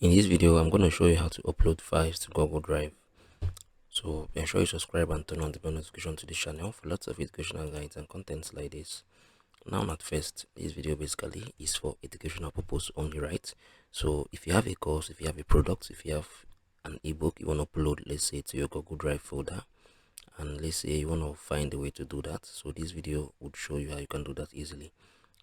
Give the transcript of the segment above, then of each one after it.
In this video, I'm going to show you how to upload files to Google Drive. So ensure you subscribe and turn on the bell notification to this channel for lots of educational guides and contents like this. Now at first, this video basically is for educational purpose only, right? So if you have a course, if you have a product, if you have an ebook you want to upload, let's say to your Google Drive folder, and let's say you want to find a way to do that, so this video would show you how you can do that easily.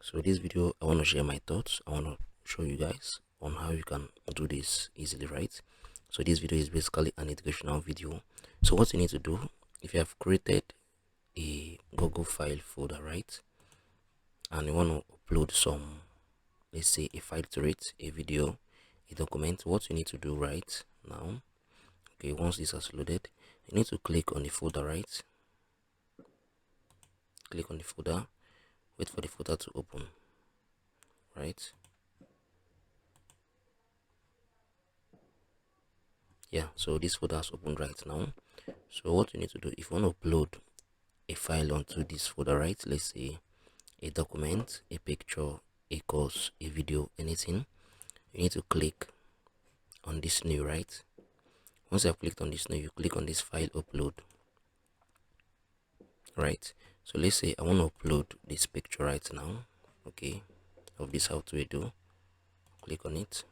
So this video, I want to share my thoughts. I want to show you guys on how you can do this easily, right? So this video is basically an educational video. So what you need to do, if you have created a Google file folder, right, and you want to upload some, let's say a file to it, a video, a document, what you need to do right now, okay, once this has loaded, you need to click on the folder, right? Click on the folder, wait for the folder to open, right? Yeah, so this folder has opened right now. So what you need to do, if you want to upload a file onto this folder, right, let's say a document, a picture, a course, a video, anything, you need to click on this new, right? Once you have clicked on this new, you click on this file upload, right? So let's say I want to upload this picture right now, okay, of this HowTo do. Click on it.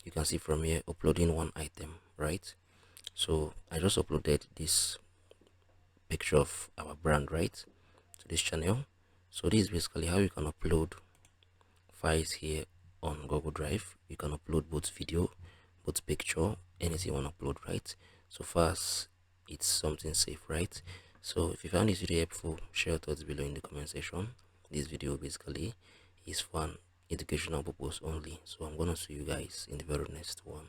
You can see from here uploading one item, right? So I just uploaded this picture of our brand, right, to this channel. So this is basically how you can upload files here on Google Drive. You can upload both video, both picture, anything you want to upload, right? So far as it's something safe, right? So if you found this video helpful, share your thoughts below in the comment section. This video basically is for an educational purpose only. So I'm gonna see you guys in the very next one.